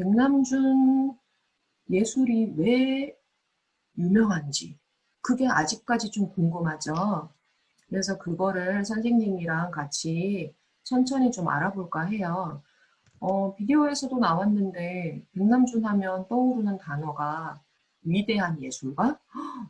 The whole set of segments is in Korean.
백남준 예술이 왜 유명한지 그게 아직까지 좀 궁금하죠. 그래서 그거를 선생님이랑 같이 천천히 좀 알아볼까 해요. 비디오에서도 나왔는데 백남준 하면 떠오르는 단어가 위대한 예술가?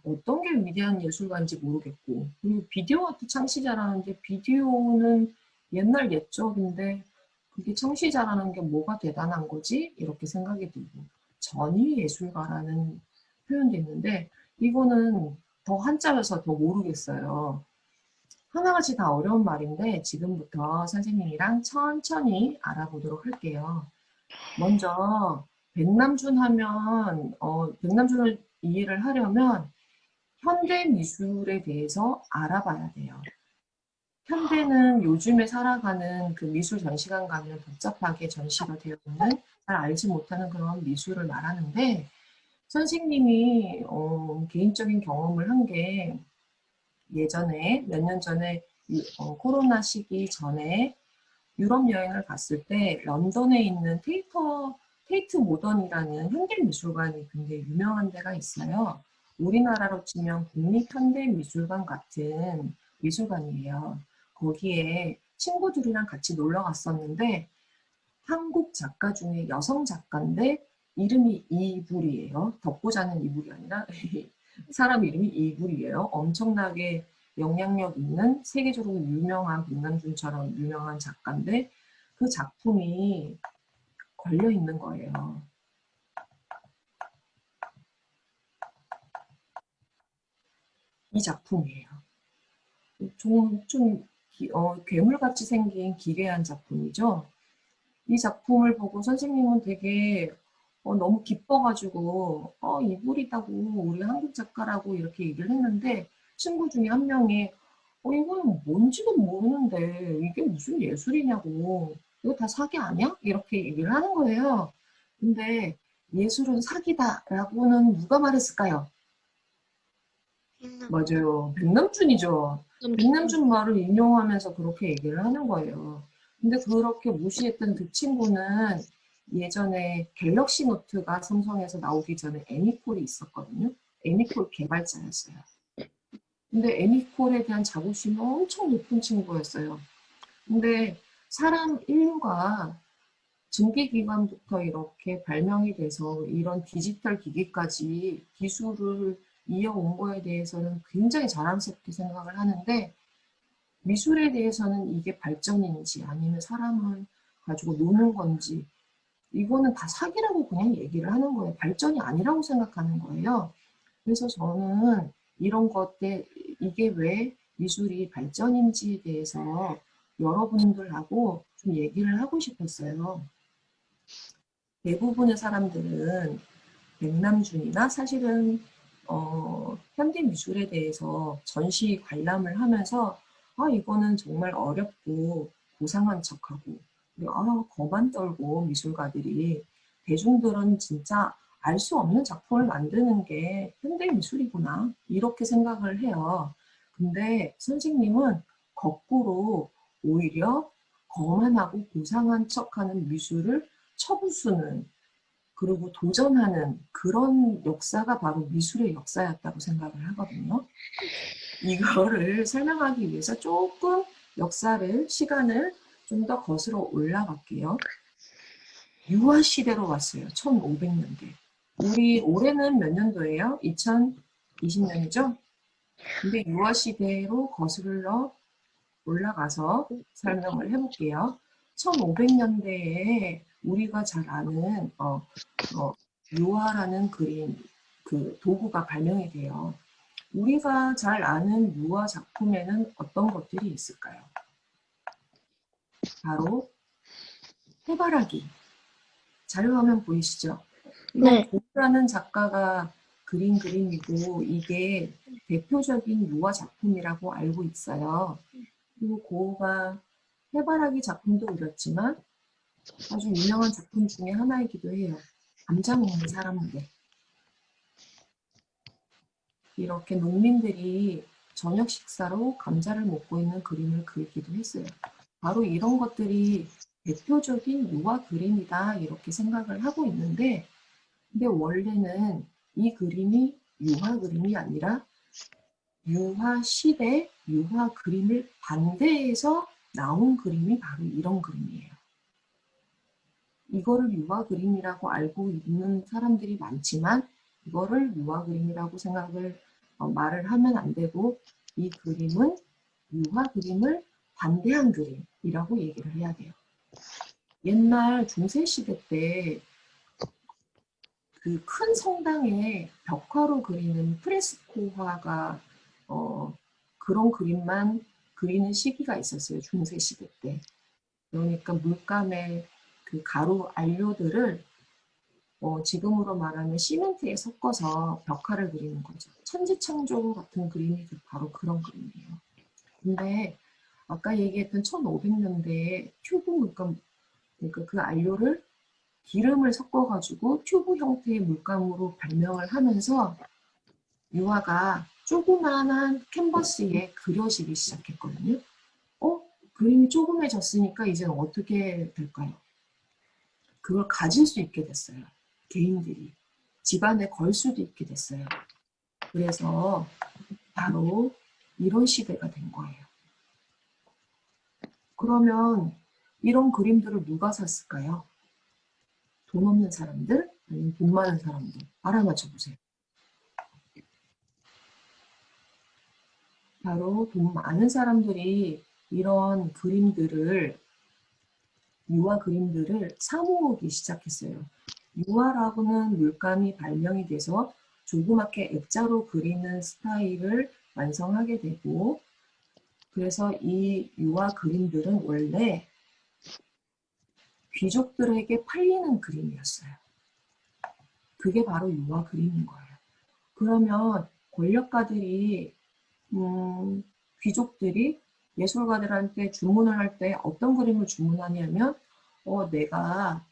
어떤 게 위대한 예술가인지 모르겠고, 그리고 비디오 아트 창시자라는데 비디오는 옛날 옛적인데 그게 창시자라는 게 뭐가 대단한 거지? 이렇게 생각이 들고, 전위 예술가라는 표현도 있는데 이거는 더 한자여서 더 모르겠어요. 하나같이 다 어려운 말인데 지금부터 선생님이랑 천천히 알아보도록 할게요. 먼저 백남준 하면 백남준을 이해를 하려면 현대 미술에 대해서 알아봐야 돼요. 현대는 요즘에 살아가는 그 미술 전시관 가면 복잡하게 전시가 되어 있는 잘 알지 못하는 그런 미술을 말하는데 선생님이 개인적인 경험을 한 게 예전에 몇 년 전에 코로나 시기 전에 유럽 여행을 갔을 때 런던에 있는 테이트 모던이라는 현대미술관이 굉장히 유명한 데가 있어요. 우리나라로 치면 국립현대미술관 같은 미술관이에요. 거기에 친구들이랑 같이 놀러 갔었는데 한국 작가 중에 여성 작가인데 이름이 이불이에요. 덮고 자는 이불이 아니라 사람 이름이 이불이에요. 엄청나게 영향력 있는 세계적으로 유명한 백남준처럼 유명한 작가인데 그 작품이 걸려 있는 거예요. 이 작품이에요. 좀 괴물같이 생긴 기괴한 작품이죠. 이 작품을 보고 선생님은 되게 너무 기뻐가지고 이불이다고 우리 한국 작가라고 이렇게 얘기를 했는데 친구 중에 한 명이 이건 뭔지도 모르는데 이게 무슨 예술이냐고 이거 다 사기 아니야? 이렇게 얘기를 하는 거예요. 근데 예술은 사기다라고는 누가 말했을까요? 맞아요. 백남준이죠. 백남준 말을 인용하면서 그렇게 얘기를 하는 거예요. 근데 그렇게 무시했던 그 친구는 예전에 갤럭시 노트가 삼성에서 나오기 전에 애니콜이 있었거든요. 애니콜 개발자였어요. 근데 애니콜에 대한 자부심이 엄청 높은 친구였어요. 근데 인류가 증기기관부터 이렇게 발명이 돼서 이런 디지털 기기까지 기술을 이어온 거에 대해서는 굉장히 자랑스럽게 생각을 하는데 미술에 대해서는 이게 발전인지 아니면 사람을 가지고 노는 건지 이거는 다 사기라고 그냥 얘기를 하는 거예요. 발전이 아니라고 생각하는 거예요. 그래서 저는 이런 것들 이게 왜 미술이 발전인지에 대해서 여러분들하고 좀 얘기를 하고 싶었어요. 대부분의 사람들은 백남준이나 사실은 현대 미술에 대해서 전시 관람을 하면서 이거는 정말 어렵고 고상한 척하고 거만 떨고 미술가들이 대중들은 진짜 알 수 없는 작품을 만드는 게 현대 미술이구나 이렇게 생각을 해요. 근데 선생님은 거꾸로 오히려 거만하고 고상한 척하는 미술을 쳐부수는 그리고 도전하는 그런 역사가 바로 미술의 역사였다고 생각을 하거든요. 이거를 설명하기 위해서 조금 시간을 좀 더 거슬러 올라갈게요. 유화시대로 왔어요. 1500년대. 우리 올해는 몇 년도예요? 2020년이죠? 근데 유화시대로 거슬러 올라가서 설명을 해볼게요. 1500년대에 우리가 잘 아는 유화라는 그 도구가 발명이 돼요. 우리가 잘 아는 유화 작품에는 어떤 것들이 있을까요? 바로 해바라기. 자료화면 보이시죠? 이거 네. 고흐라는 작가가 그린 그림이고 이게 대표적인 유화 작품이라고 알고 있어요. 그리고 고흐가 해바라기 작품도 그렸지만 아주 유명한 작품 중에 하나이기도 해요. 감자 먹는 사람들. 이렇게 농민들이 저녁 식사로 감자를 먹고 있는 그림을 그리기도 했어요. 바로 이런 것들이 대표적인 유화 그림이다 이렇게 생각을 하고 있는데 근데 원래는 이 그림이 유화 그림이 아니라 유화 시대 유화 그림을 반대해서 나온 그림이 바로 이런 그림이에요. 이거를 유화 그림이라고 알고 있는 사람들이 많지만 이거를 유화 그림이라고 생각을 말을 하면 안 되고 이 그림은 유화 그림을 반대한 그림이라고 얘기를 해야 돼요. 옛날 중세시대 때 그 큰 성당에 벽화로 그리는 프레스코화가 그런 그림만 그리는 시기가 있었어요. 중세시대 때. 그러니까 물감의 그 가루 안료들을 지금으로 말하면 시멘트에 섞어서 벽화를 그리는 거죠. 천지창조 같은 그림이 바로 그런 그림이에요. 근데 아까 얘기했던 1500년대에 튜브 물감, 그러니까 그 안료를 기름을 섞어가지고 튜브 형태의 물감으로 발명을 하면서 유화가 조그마한 캔버스에 그려지기 시작했거든요. 그림이 조그매졌으니까 이제는 어떻게 될까요? 그걸 가질 수 있게 됐어요. 개인들이. 집안에 걸 수도 있게 됐어요. 그래서 바로 이런 시대가 된 거예요. 그러면 이런 그림들을 누가 샀을까요? 돈 없는 사람들? 아니면 돈 많은 사람들? 알아맞혀 보세요. 바로 돈 많은 사람들이 이런 그림들을, 유화 그림들을 사모으기 시작했어요. 유화라고는 물감이 발명이 돼서 조그맣게 액자로 그리는 스타일을 완성하게 되고, 그래서 이 유화 그림들은 원래 귀족들에게 팔리는 그림이었어요. 그게 바로 유화 그림인 거예요. 그러면 권력가들이 귀족들이 예술가들한테 주문을 할 때 어떤 그림을 주문하냐면 내가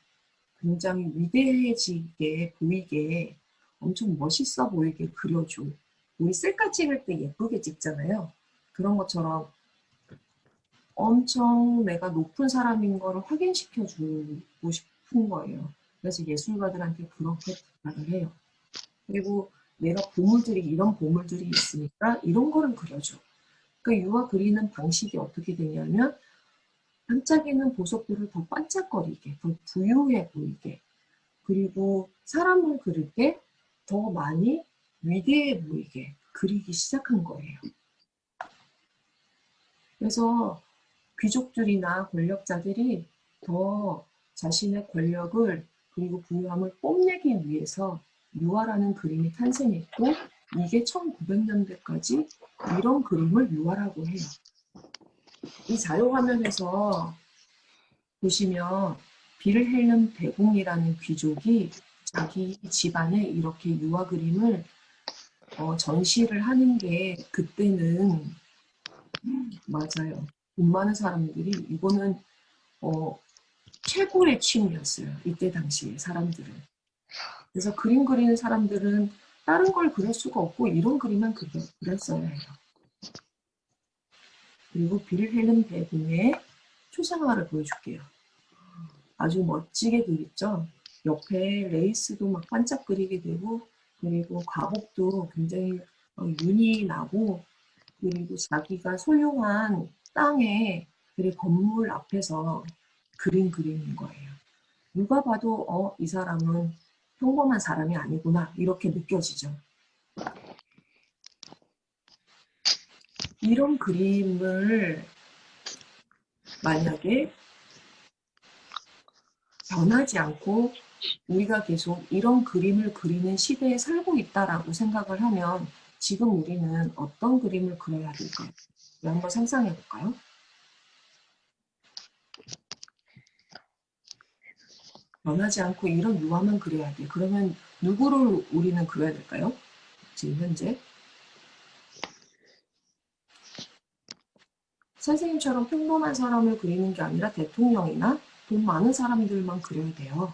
굉장히 위대해지게 보이게 엄청 멋있어 보이게 그려줘. 우리 셀카 찍을 때 예쁘게 찍잖아요. 그런 것처럼 엄청 내가 높은 사람인 거를 확인시켜 주고 싶은 거예요. 그래서 예술가들한테 그렇게 부탁을 해요. 그리고 내가 보물들이 이런 보물들이 있으니까 이런 거를 그려줘. 그 유화 그리는 방식이 어떻게 되냐면 반짝이는 보석들을 더 반짝거리게, 더 부유해 보이게, 그리고 사람을 그릴 때 더 많이 위대해 보이게 그리기 시작한 거예요. 그래서 귀족들이나 권력자들이 더 자신의 권력을 그리고 부유함을 뽐내기 위해서 유화라는 그림이 탄생했고 이게 1900년대까지 이런 그림을 유화라고 해요. 이 자료화면에서 보시면 빌헬름 대공이라는 귀족이 자기 집안에 이렇게 유화 그림을 전시를 하는 게 그때는 맞아요. 돈 많은 사람들이 이거는 최고의 취미였어요. 이때 당시에 사람들은. 그래서 그림 그리는 사람들은 다른 걸 그릴 수가 없고 이런 그림만 그렸어야 해요. 그리고 빌헬름 대공의 초상화를 보여줄게요. 아주 멋지게 그렸죠. 옆에 레이스도 막 반짝거리게 되고 그리고 과복도 굉장히 윤이 나고 그리고 자기가 소유한 땅에 그리고 건물 앞에서 그린 그림인 거예요. 누가 봐도 이 사람은 평범한 사람이 아니구나 이렇게 느껴지죠. 이런 그림을 만약에 변하지 않고 우리가 계속 이런 그림을 그리는 시대에 살고 있다라고 생각을 하면 지금 우리는 어떤 그림을 그려야 될까요? 한번 상상해 볼까요? 변하지 않고 이런 유화만 그려야 돼. 그러면 누구를 우리는 그려야 될까요? 지금 현재 선생님처럼 평범한 사람을 그리는 게 아니라 대통령이나 돈 많은 사람들만 그려야 돼요.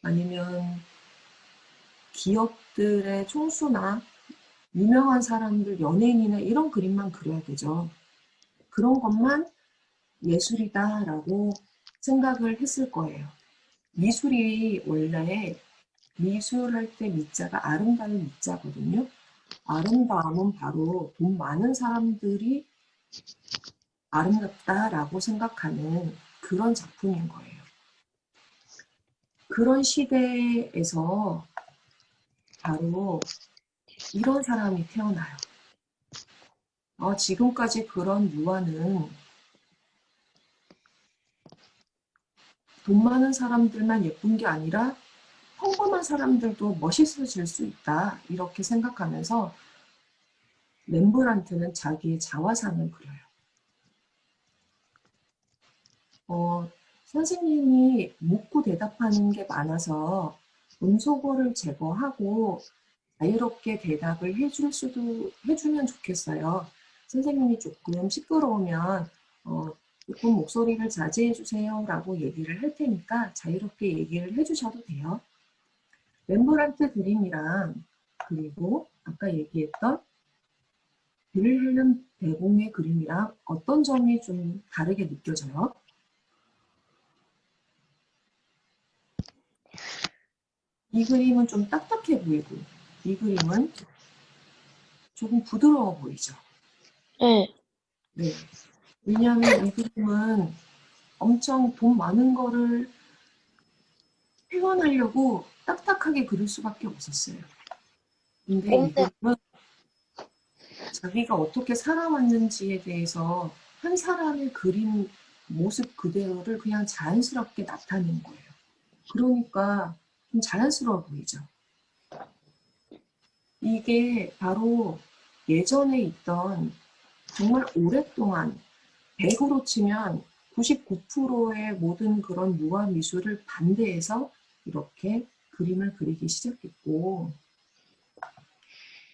아니면 기업들의 총수나 유명한 사람들, 연예인이나 이런 그림만 그려야 되죠. 그런 것만 예술이다라고 생각을 했을 거예요. 미술이 원래 미술할 때 미자가 아름다운 미자거든요. 아름다움은 바로 돈 많은 사람들이 아름답다라고 생각하는 그런 작품인 거예요. 그런 시대에서 바로 이런 사람이 태어나요. 지금까지 그런 유화는 돈 많은 사람들만 예쁜 게 아니라 평범한 사람들도 멋있어질 수 있다. 이렇게 생각하면서 렘브란트는 자기의 자화상을 그려요. 선생님이 묻고 대답하는 게 많아서 음소거를 제거하고 자유롭게 대답을 해주면 좋겠어요. 선생님이 조금 시끄러우면 조금 목소리를 자제해 주세요 라고 얘기를 할 테니까 자유롭게 얘기를 해주셔도 돼요. 렘브란트 그림이랑 그리고 아까 얘기했던 빌헬름 대공의 그림이랑 어떤 점이 좀 다르게 느껴져요? 이 그림은 좀 딱딱해 보이고 이 그림은 조금 부드러워 보이죠? 네. 네. 왜냐하면 이 그림은 엄청 돈 많은 거를 표현하려고 딱딱하게 그릴 수밖에 없었어요. 근데 이 꼼짝. 그림은 자기가 어떻게 살아왔는지에 대해서 한 사람의 그린 모습 그대로를 그냥 자연스럽게 나타낸 거예요. 그러니까 좀 자연스러워 보이죠. 이게 바로 예전에 있던 정말 오랫동안 100으로 치면 99%의 모든 그런 유화 미술을 반대해서 이렇게 그림을 그리기 시작했고,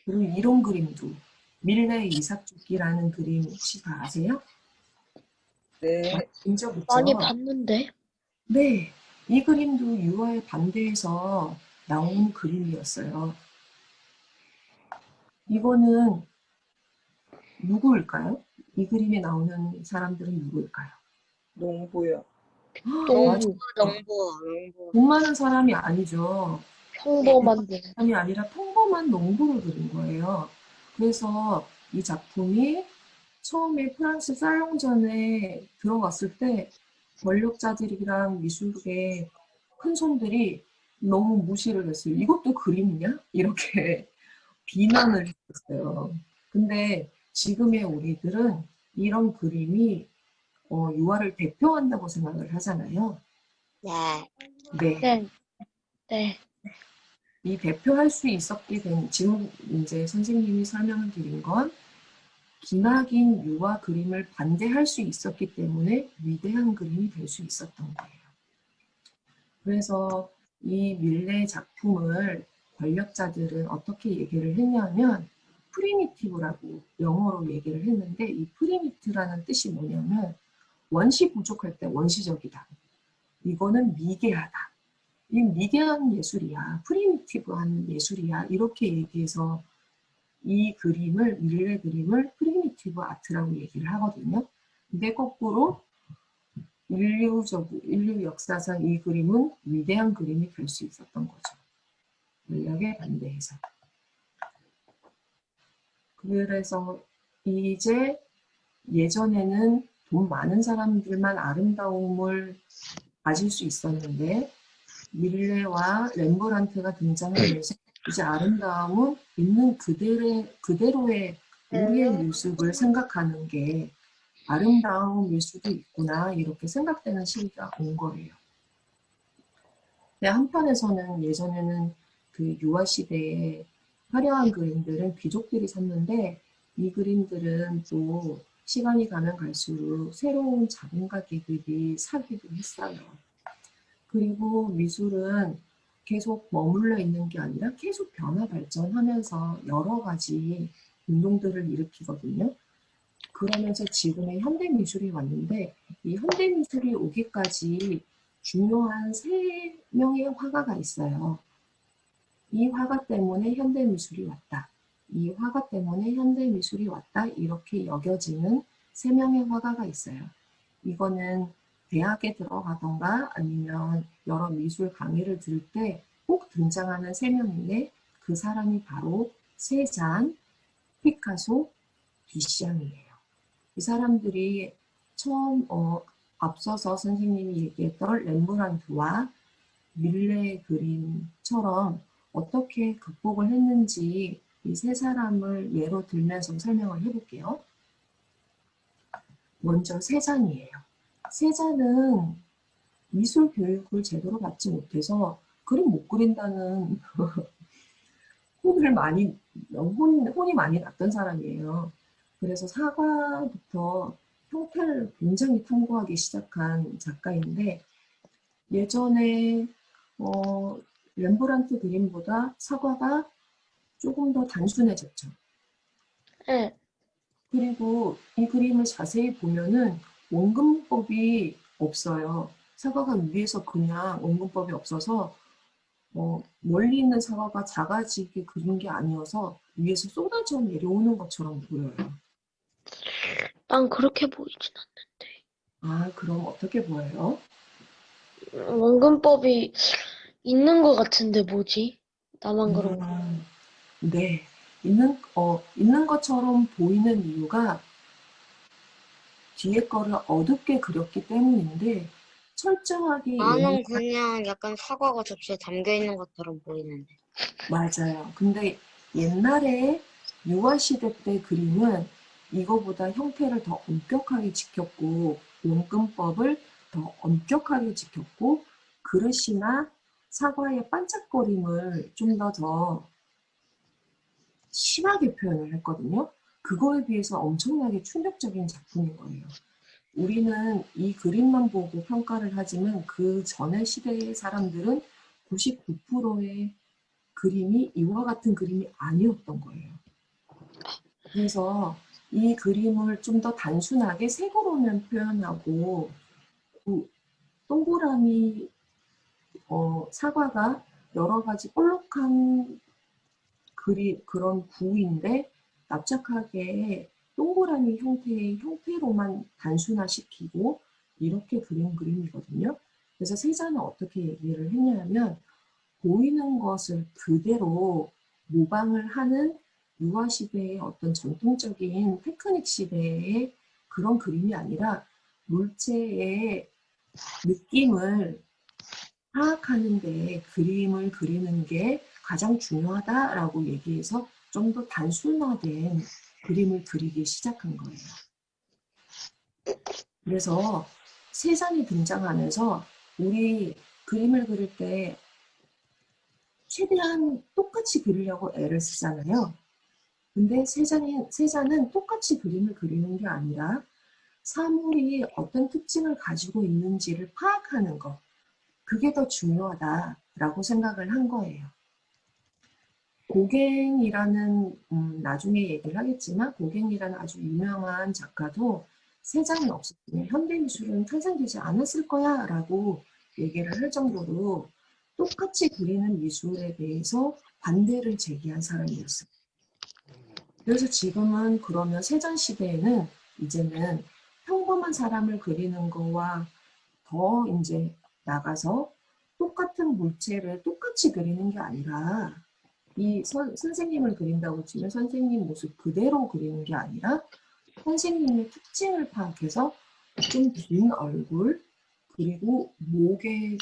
그리고 이런 그림도 밀레의 이삭죽기라는 그림 혹시 다 아세요? 네. 본 적 많이 있죠? 봤는데. 네, 이 그림도 유화에 반대해서 나온 그림이었어요. 이거는 누구일까요? 이 그림에 나오는 사람들은 누구일까요? 농부요. 맞아요. 농부. 농부. 돈 많은 사람이 아니죠. 평범한 분. 사람이 아니라 평범한 농부를 그린 거예요. 그래서 이 작품이 처음에 프랑스 살롱전에 들어갔을 때 권력자들이랑 미술계 큰 손들이 너무 무시를 했어요. 이것도 그림이냐? 이렇게 비난을 했어요. 근데 지금의 우리들은 이런 그림이 유화를 대표한다고 생각을 하잖아요. 네. 네. 네. 네. 이 대표할 수 있었게 된, 지금 이제 선생님이 설명을 드린 건 기나긴 유화 그림을 반대할 수 있었기 때문에 위대한 그림이 될 수 있었던 거예요. 그래서 이 밀레 작품을 권력자들은 어떻게 얘기를 했냐면 프리미티브라고 영어로 얘기를 했는데 이 프리미트라는 뜻이 뭐냐면 원시 부족할 때 원시적이다. 이거는 미개하다. 이 미개한 예술이야. 프리미티브한 예술이야. 이렇게 얘기해서 이 그림을, 밀레 그림을 프리미티브 아트라고 얘기를 하거든요. 근데 거꾸로 인류 역사상 이 그림은 위대한 그림이 될 수 있었던 거죠. 권력에 반대해서. 그래서 이제 예전에는 돈 많은 사람들만 아름다움을 가질 수 있었는데 밀레와 렘브란트가 등장하면서 이제 아름다움은 있는 그대로의 우리의 모습을 생각하는 게 아름다움일 수도 있구나 이렇게 생각되는 시기가 온 거예요. 근데 한편에서는 예전에는 그 유화 시대에 화려한 그림들은 귀족들이 샀는데 이 그림들은 또 시간이 가면 갈수록 새로운 자본가 계급이 사기도 했어요. 그리고 미술은 계속 머물러 있는 게 아니라 계속 변화 발전하면서 여러 가지 운동들을 일으키거든요. 그러면서 지금의 현대 미술이 왔는데 이 현대 미술이 오기까지 중요한 세 명의 화가가 있어요. 이 화가 때문에 현대 미술이 왔다. 이 화가 때문에 현대 미술이 왔다. 이렇게 여겨지는 세 명의 화가가 있어요. 이거는 대학에 들어가던가 아니면 여러 미술 강의를 들을 때 꼭 등장하는 세 명인데 그 사람이 바로 세잔, 피카소, 뒤샹이에요. 이 사람들이 처음 앞서서 선생님이 얘기했던 렘브란트와 밀레의 그림처럼 어떻게 극복을 했는지 이 세 사람을 예로 들면서 설명을 해볼게요. 먼저 세잔이에요. 세잔은 미술 교육을 제대로 받지 못해서 그림 못 그린다는 혼이 많이 났던 사람이에요. 그래서 사과부터 형태를 굉장히 탐구하기 시작한 작가인데 예전에 렘브란트 그림보다 사과가 조금 더 단순해졌죠. 네. 그리고 이 그림을 자세히 보면은 원근법이 없어요. 사과가 위에서 그냥 원근법이 없어서 멀리 있는 사과가 작아지게 그린 게 아니어서 위에서 쏟아져 내려오는 것처럼 보여요. 난 그렇게 보이진 아, 그럼 어떻게 보여요? 않아. 원근법이 있는 것 같은데 뭐지? 나만 그런가? 네. 있는 것처럼 보이는 이유가 뒤에 거를 어둡게 그렸기 때문인데 철저하게 나는 그냥 약간 사과가 접시에 담겨 있는 것처럼 보이는데. 맞아요. 근데 옛날에 유아시대 때 그림은 이거보다 형태를 더 엄격하게 지켰고 원근법을 더 엄격하게 지켰고 그릇이나 사과의 반짝거림을 좀 더 심하게 표현을 했거든요. 그거에 비해서 엄청나게 충격적인 작품인 거예요. 우리는 이 그림만 보고 평가를 하지만 그 전의 시대의 사람들은 99%의 그림이 이와 같은 그림이 아니었던 거예요. 그래서 이 그림을 좀 더 단순하게 색으로만 표현하고 그 동그라미 사과가 여러 가지 볼록한 그런 구인데 납작하게 동그라미 형태의 형태로만 단순화시키고 이렇게 그린 그림이거든요. 그래서 세자는 어떻게 얘기를 했냐면 보이는 것을 그대로 모방을 하는 유화시대의 어떤 전통적인 테크닉 시대의 그런 그림이 아니라 물체의 느낌을 파악하는 데 그림을 그리는 게 가장 중요하다라고 얘기해서 좀 더 단순화된 그림을 그리기 시작한 거예요. 그래서 세잔이 등장하면서 우리 그림을 그릴 때 최대한 똑같이 그리려고 애를 쓰잖아요. 근데 세자는 똑같이 그림을 그리는 게 아니라 사물이 어떤 특징을 가지고 있는지를 파악하는 것, 그게 더 중요하다라고 생각을 한 거예요. 고갱이라는 나중에 얘기를 하겠지만 고갱이라는 아주 유명한 작가도 세잔이 없었으면 현대미술은 탄생되지 않았을 거야 라고 얘기를 할 정도로 똑같이 그리는 미술에 대해서 반대를 제기한 사람이었어요. 그래서 지금은 그러면 세잔 시대에는 이제는 평범한 사람을 그리는 거와 더 이제 나가서 똑같은 물체를 똑같이 그리는 게 아니라 이 선생님을 그린다고 치면 선생님 모습 그대로 그리는 게 아니라 선생님의 특징을 파악해서 좀 긴 얼굴 그리고 목의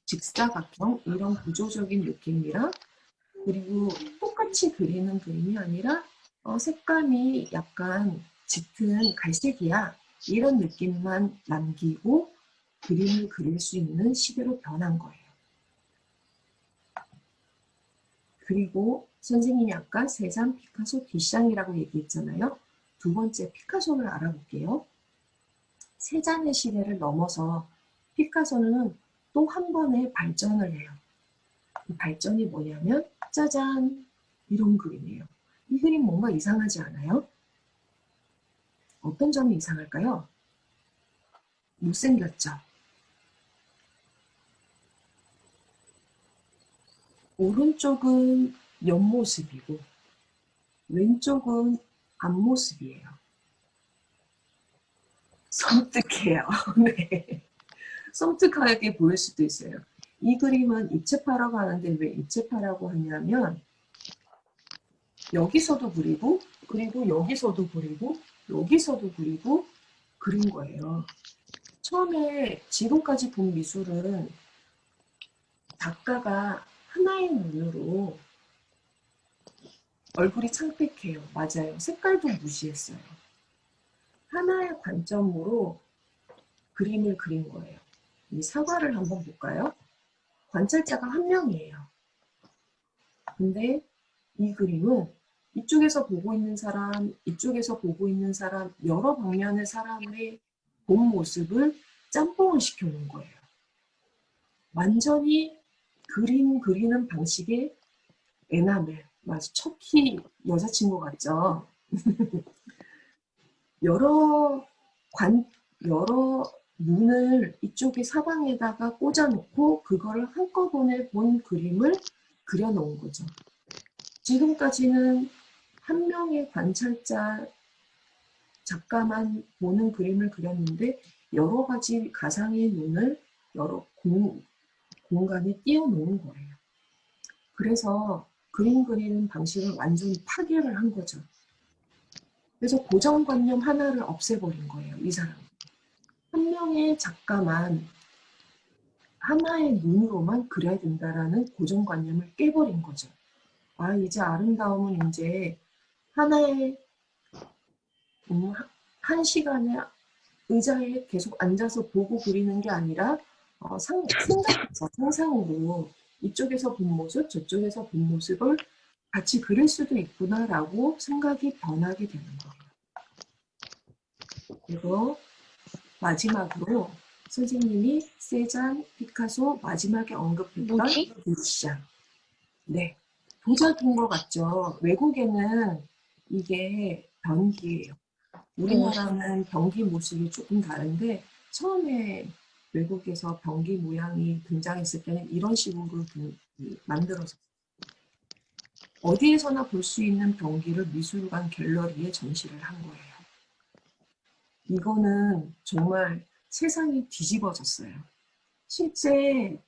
직사각형 이런 구조적인 느낌이랑 그리고 똑같이 그리는 그림이 아니라 색감이 약간 짙은 갈색이야 이런 느낌만 남기고 그림을 그릴 수 있는 시대로 변한 거예요. 그리고 선생님이 아까 세잔, 피카소, 뒤샹이라고 얘기했잖아요. 두 번째 피카소를 알아볼게요. 세잔의 시대를 넘어서 피카소는 또 한 번의 발전을 해요. 그 발전이 뭐냐면 짜잔 이런 그림이에요. 이 그림 뭔가 이상하지 않아요? 어떤 점이 이상할까요? 못생겼죠? 오른쪽은 옆모습이고 왼쪽은 앞모습이에요. 섬뜩해요. 네. 섬뜩하게 보일 수도 있어요. 이 그림은 입체파라고 하는데 왜 입체파라고 하냐면 여기서도 그리고 그리고 여기서도 그리고 여기서도 그리고 그린 거예요. 처음에 지금까지 본 미술은 작가가 하나의 눈으로 얼굴이 창백해요. 맞아요. 색깔도 무시했어요. 하나의 관점으로 그림을 그린 거예요. 이 사과를 한번 볼까요? 관찰자가 한 명이에요. 근데 이 그림은 이쪽에서 보고 있는 사람, 이쪽에서 보고 있는 사람, 여러 방면의 사람의 본 모습을 짬뽕을 시켜놓은 거예요. 완전히 그림 그리는 방식의 에나멜, 마치 척키 여자친구 같죠? 여러 여러 눈을 이쪽에 사방에다가 꽂아놓고 그거를 한꺼번에 본 그림을 그려놓은 거죠. 지금까지는 한 명의 관찰자 작가만 보는 그림을 그렸는데 여러 가지 가상의 눈을 여러 공간에 띄워놓은 거예요. 그래서 그림 그리는 방식을 완전히 파괴를 한 거죠. 그래서 고정관념 하나를 없애버린 거예요, 이 사람. 한 명의 작가만 하나의 눈으로만 그려야 된다라는 고정관념을 깨버린 거죠. 아, 이제 아름다움은 이제 하나의 한 시간에 의자에 계속 앉아서 보고 그리는 게 아니라 상상으로 이쪽에서 본 모습, 저쪽에서 본 모습을 같이 그릴 수도 있구나라고 생각이 변하게 되는 거예요. 그리고 마지막으로 선생님이 세잔, 피카소 마지막에 언급했던 뭐지? 르시앙. 네, 보자긴 것 같죠. 외국에는 이게 변기예요. 우리나라는 변기 모습이 조금 다른데 처음에 외국에서 변기 모양이 등장했을 때는 이런 식으로 만들어졌어요. 어디에서나 볼 수 있는 변기를 미술관 갤러리에 전시를 한 거예요. 이거는 정말 세상이 뒤집어졌어요. 실제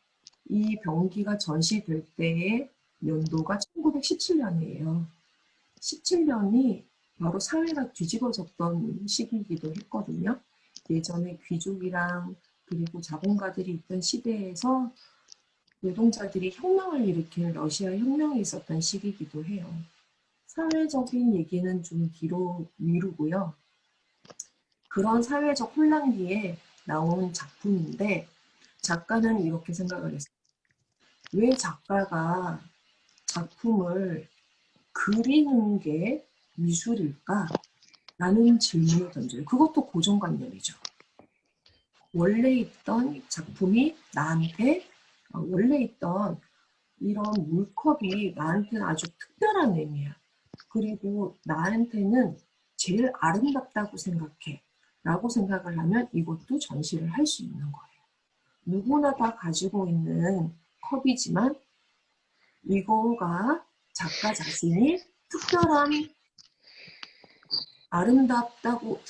이 변기가 전시될 때의 연도가 1917년이에요. 17년이 바로 사회가 뒤집어졌던 시기이기도 했거든요. 예전에 귀족이랑 그리고 자본가들이 있던 시대에서 노동자들이 혁명을 일으킨 러시아 혁명이 있었던 시기이기도 해요. 사회적인 얘기는 좀 뒤로 미루고요. 그런 사회적 혼란 뒤에 나온 작품인데 작가는 이렇게 생각을 했어요. 왜 작가가 작품을 그리는 게 미술일까? 라는 질문을 던져요. 그것도 고정관념이죠. 원래 있던 작품이 나한테, 원래 있던 이런 물컵이 나한테는 아주 특별한 의미야. 그리고 나한테는 제일 아름답다고 생각해. 라고 생각을 하면 이것도 전시를 할 수 있는 거예요. 누구나 다 가지고 있는 컵이지만 이거가 작가 자신이 특별히 아름답다고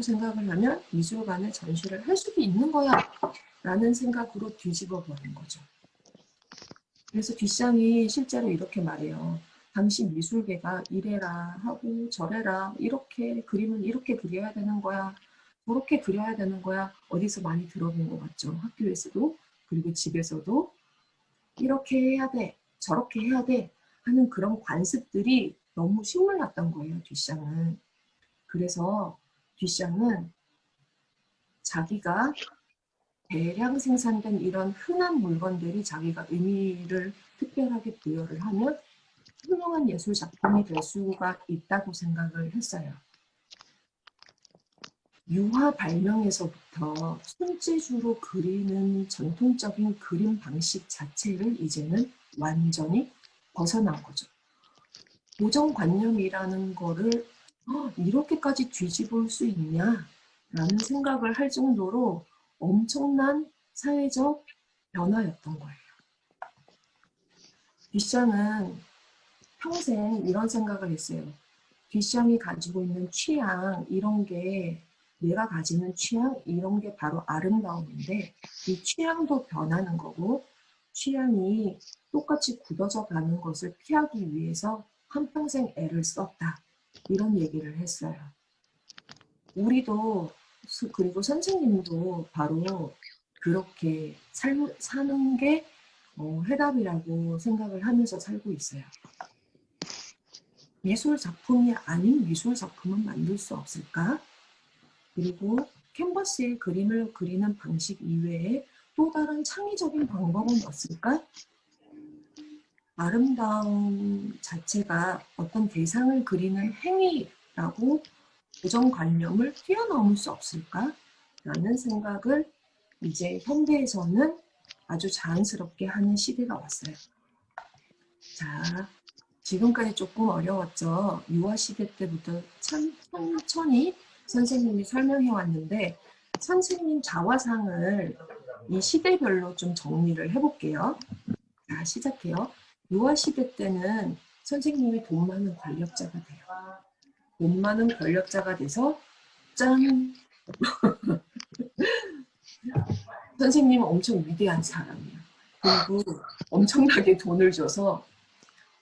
생각을 하면 미술관에 전시를 할 수도 있는 거야 라는 생각으로 뒤집어 버린 거죠. 그래서 뒷장이 실제로 이렇게 말해요. 당신 미술계가 이래라 하고 저래라, 이렇게 그림은 이렇게 그려야 되는 거야, 저렇게 그려야 되는 거야. 어디서 많이 들어본 것 같죠. 학교에서도 그리고 집에서도 이렇게 해야 돼, 저렇게 해야 돼 하는 그런 관습들이 너무 신물났던 거예요, 뒷장은. 그래서 뒷장은 자기가 대량 생산된 이런 흔한 물건들이 자기가 의미를 특별하게 부여를 하면 훌륭한 예술 작품이 될 수가 있다고 생각을 했어요. 유화 발명에서부터 손재주로 그리는 전통적인 그림 방식 자체를 이제는 완전히 벗어난 거죠. 고정관념이라는 거를 이렇게까지 뒤집을 수 있냐? 라는 생각을 할 정도로 엄청난 사회적 변화였던 거예요. 뒷장은 평생 이런 생각을 했어요. 뒷장이 가지고 있는 취향, 이런 게 내가 가지는 취향 이런 게 바로 아름다움인데 이 취향도 변하는 거고 취향이 똑같이 굳어져 가는 것을 피하기 위해서 한평생 애를 썼다. 이런 얘기를 했어요. 우리도 그리고 선생님도 바로 그렇게 사는 게 해답이라고 생각을 하면서 살고 있어요. 미술 작품이 아닌 미술 작품은 만들 수 없을까? 그리고 캔버스에 그림을 그리는 방식 이외에 또 다른 창의적인 방법은 없을까? 아름다움 자체가 어떤 대상을 그리는 행위라고 고정관념을 뛰어넘을 수 없을까? 라는 생각을 이제 현대에서는 아주 자연스럽게 하는 시대가 왔어요. 자, 지금까지 조금 어려웠죠. 유아시대 때부터 천천히 선생님이 설명해 왔는데 선생님 자화상을 이 시대별로 좀 정리를 해볼게요. 자, 시작해요. 유아시대 때는 선생님이 돈 많은 권력자가 돼요. 돈 많은 권력자가 돼서 짠! 선생님은 엄청 위대한 사람이에요. 그리고 엄청나게 돈을 줘서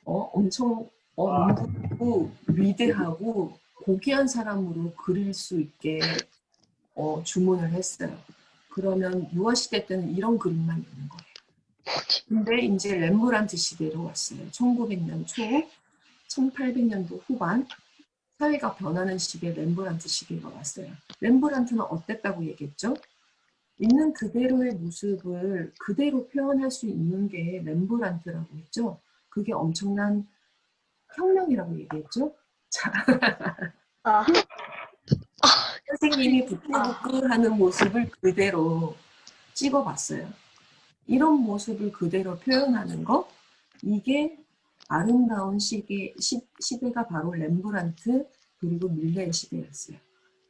엄청 농부고 위대하고 고귀한 사람으로 그릴 수 있게 주문을 했어요. 그러면 유아시대 때는 이런 그림만 있는 거예요. 근데 이제 렘브란트 시대로 왔어요. 1900년 초, 1800년도 후반 사회가 변하는 시기에 렘브란트 시기가 왔어요. 렘브란트는 어땠다고 얘기했죠? 있는 그대로의 모습을 그대로 표현할 수 있는 게 렘브란트라고 했죠. 그게 엄청난 혁명이라고 얘기했죠. 자, 아, 선생님이 부끄부끄하는 모습을 그대로 찍어봤어요. 이런 모습을 그대로 표현하는 거, 이게 아름다운 시대가 바로 렘브란트 그리고 밀레의 시대였어요.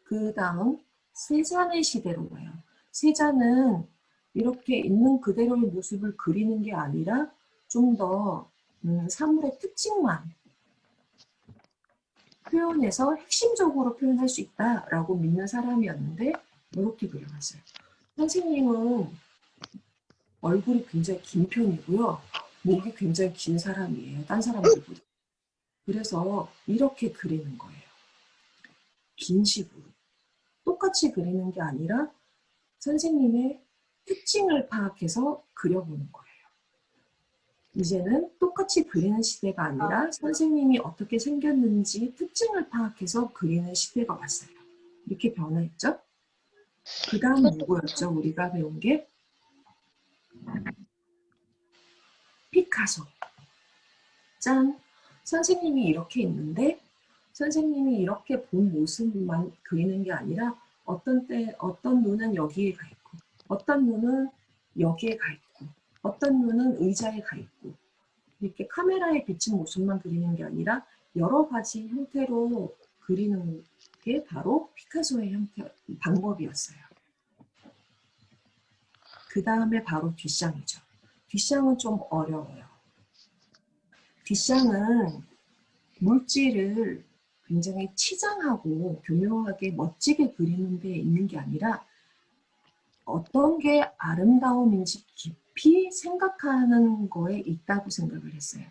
그 다음 세잔의 시대로 와요. 세잔은 이렇게 있는 그대로의 모습을 그리는 게 아니라 좀 더 사물의 특징만 표현해서 핵심적으로 표현할 수 있다라고 믿는 사람이었는데 이렇게 그려봤어요. 선생님은 얼굴이 굉장히 긴 편이고요. 목이 굉장히 긴 사람이에요. 딴 사람들보다. 그래서 이렇게 그리는 거예요. 긴 식으로. 똑같이 그리는 게 아니라 선생님의 특징을 파악해서 그려보는 거예요. 이제는 똑같이 그리는 시대가 아니라 선생님이 어떻게 생겼는지 특징을 파악해서 그리는 시대가 왔어요. 이렇게 변화했죠? 그 다음 누구였죠? 우리가 배운 게 피카소. 짠! 선생님이 이렇게 있는데 선생님이 이렇게 본 모습만 그리는 게 아니라 어떤 눈은 여기에 가 있고 어떤 눈은 여기에 가 있고 어떤 눈은 의자에 가 있고 이렇게 카메라에 비친 모습만 그리는 게 아니라 여러 가지 형태로 그리는 게 바로 피카소의 방법이었어요. 그 다음에 바로 뒷샹이죠. 뒷샹은 좀 어려워요. 뒷샹은 물질을 굉장히 치장하고 교묘하게 멋지게 그리는 데 있는 게 아니라 어떤 게 아름다움인지 깊이 생각하는 거에 있다고 생각을 했어요.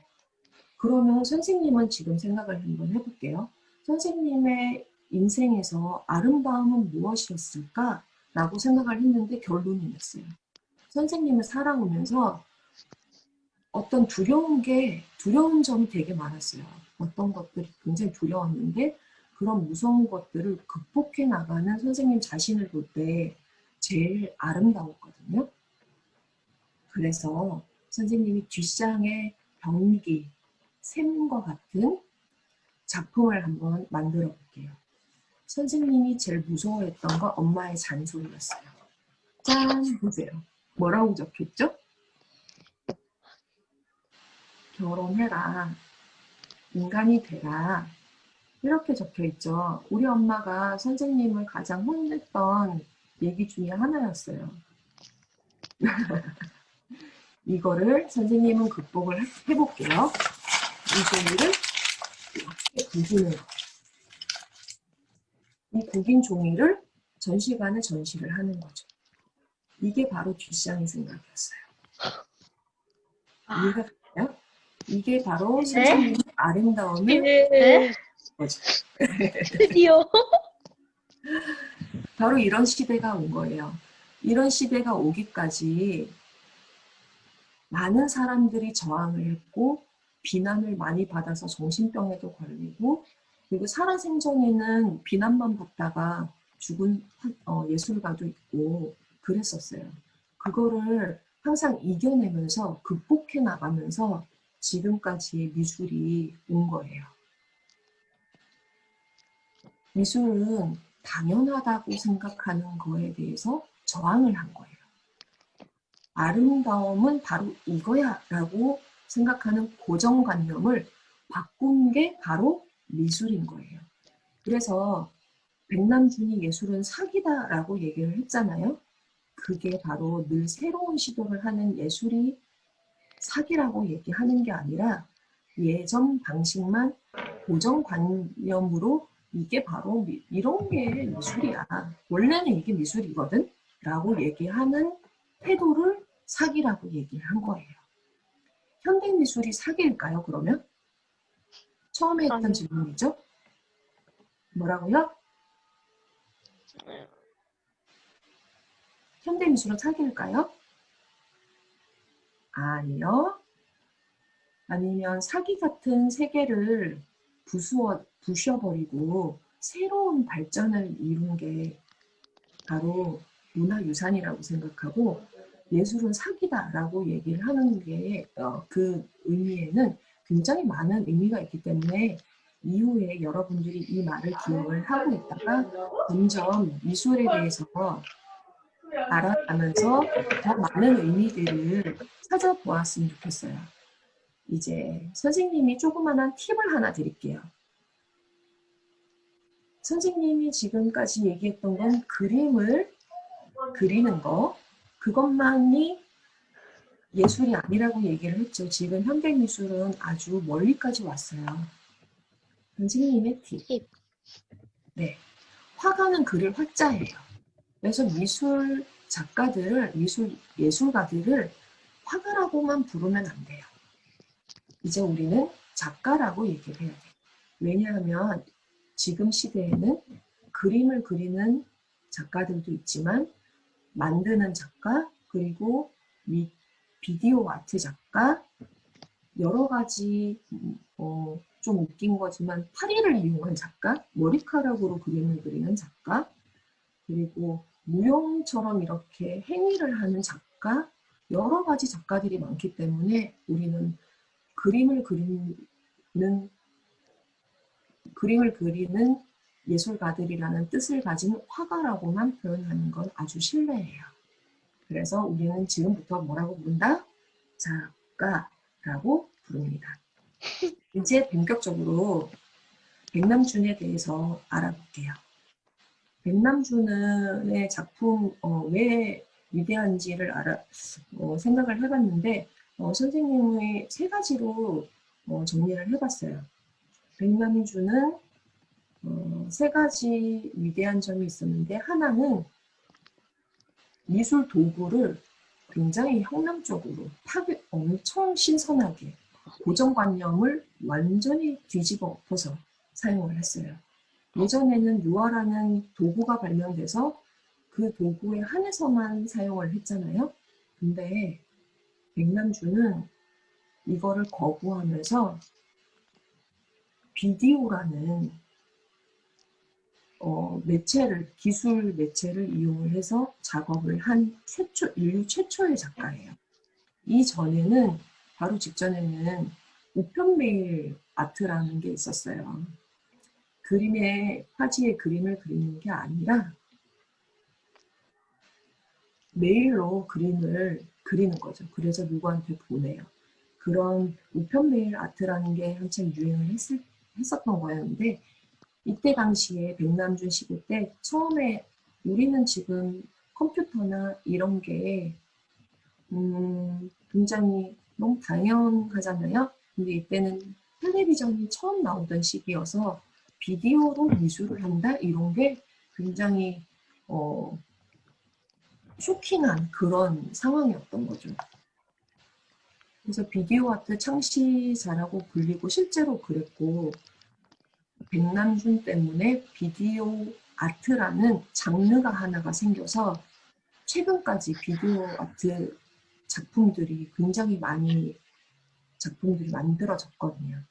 그러면 선생님은 지금 생각을 한번 해볼게요. 선생님의 인생에서 아름다움은 무엇이었을까? 라고 생각을 했는데 결론이 났어요. 선생님을 살아오면서 어떤 두려운 점이 되게 많았어요. 어떤 것들이 굉장히 두려웠는데 그런 무서운 것들을 극복해 나가는 선생님 자신을 볼 때 제일 아름다웠거든요. 그래서 선생님이 뒷장의 병기, 샘과 같은 작품을 한번 만들어 볼게요. 선생님이 제일 무서워했던 건 엄마의 잔소리였어요. 짠! 보세요. 뭐라고 적혔죠? 결혼해라. 인간이 되라. 이렇게 적혀 있죠. 우리 엄마가 선생님을 가장 혼냈던 얘기 중에 하나였어요. 이거를 선생님은 극복을 해볼게요. 이 종이를 이렇게 구기는 거. 이 구긴 종이를 전시관에 전시를 하는 거죠. 이게 바로 뒷샹의 생각이었어요. 이해가 가요? 이게 바로 선생님의 아름다움을 네? 거죠. 드디어. 바로 이런 시대가 온 거예요. 이런 시대가 오기까지 많은 사람들이 저항을 했고 비난을 많이 받아서 정신병에도 걸리고 그리고 살아생전에는 비난만 받다가 죽은 예술가도 있고 그랬었어요. 그거를 항상 이겨내면서 극복해 나가면서 지금까지의 미술이 온 거예요. 미술은 당연하다고 생각하는 거에 대해서 저항을 한 거예요. 아름다움은 바로 이거야 라고 생각하는 고정관념을 바꾼 게 바로 미술인 거예요. 그래서 백남준이 예술은 사기다 라고 얘기를 했잖아요. 그게 바로 늘 새로운 시도를 하는 예술이 사기라고 얘기하는 게 아니라 예전 방식만 고정관념으로 이게 바로 이런 게 미술이야. 원래는 이게 미술이거든 라고 얘기하는 태도를 사기라고 얘기를 한 거예요. 현대미술이 사기일까요, 그러면? 처음에 했던 아니요. 질문이죠? 뭐라고요? 현대미술은 사기일까요? 아니요. 아니면 사기 같은 세계를 부셔버리고 새로운 발전을 이룬 게 바로 문화유산이라고 생각하고 예술은 사기다라고 얘기를 하는 게 그 의미에는 굉장히 많은 의미가 있기 때문에 이후에 여러분들이 이 말을 기억을 하고 있다가 점점 미술에 대해서 알아가면서 더 많은 의미들을 찾아보았으면 좋겠어요. 이제 선생님이 조그만한 팁을 하나 드릴게요. 선생님이 지금까지 얘기했던 건 그림을 그리는 거, 그것만이 예술이 아니라고 얘기를 했죠. 지금 현대미술은 아주 멀리까지 왔어요. 선생님의 팁. 네. 화가는 그릴 화자예요. 그래서 미술 작가들을, 예술가들을 화가라고만 부르면 안 돼요. 이제 우리는 작가라고 얘기를 해야 돼요. 왜냐하면 지금 시대에는 그림을 그리는 작가들도 있지만 만드는 작가, 그리고 비디오 아트 작가, 여러 가지 좀 웃긴 거지만 파리를 이용한 작가, 머리카락으로 그림을 그리는 작가, 그리고 무용처럼 이렇게 행위를 하는 작가, 여러 가지 작가들이 많기 때문에 우리는 그림을 그리는 예술가들이라는 뜻을 가진 화가라고만 표현하는 건 아주 실례예요. 그래서 우리는 지금부터 뭐라고 부른다? 작가라고 부릅니다. 이제 본격적으로 백남준에 대해서 알아볼게요. 백남준의 작품 왜 위대한지를 생각을 해봤는데 선생님의 세 가지로 정리를 해봤어요. 백남준은 세 가지 위대한 점이 있었는데 하나는 미술 도구를 굉장히 혁명적으로 엄청 신선하게 고정관념을 완전히 뒤집어 엎어서 사용을 했어요. 예전에는 유화라는 도구가 발명돼서 그 도구에 한해서만 사용을 했잖아요. 근데 백남준은 이거를 거부하면서 비디오라는 기술 매체를 이용을 해서 작업을 한 인류 최초의 작가예요. 이전에는, 바로 직전에는 우편메일 아트라는 게 있었어요. 화지에 그림을 그리는 게 아니라 메일로 그림을 그리는 거죠. 그래서 누구한테 보내요. 그런 우편메일 아트라는 게 한참 유행을 했었던 거였는데 이때 당시에 백남준 시대 때 처음에 우리는 지금 컴퓨터나 이런 게 굉장히 너무 당연하잖아요. 근데 이때는 텔레비전이 처음 나오던 시기여서 비디오로 미술을 한다? 이런 게 굉장히 쇼킹한 그런 상황이었던 거죠. 그래서 비디오 아트 창시자라고 불리고 실제로 그랬고, 백남준 때문에 비디오 아트라는 장르가 하나가 생겨서 최근까지 비디오 아트 작품들이 굉장히 많이 작품들이 만들어졌거든요.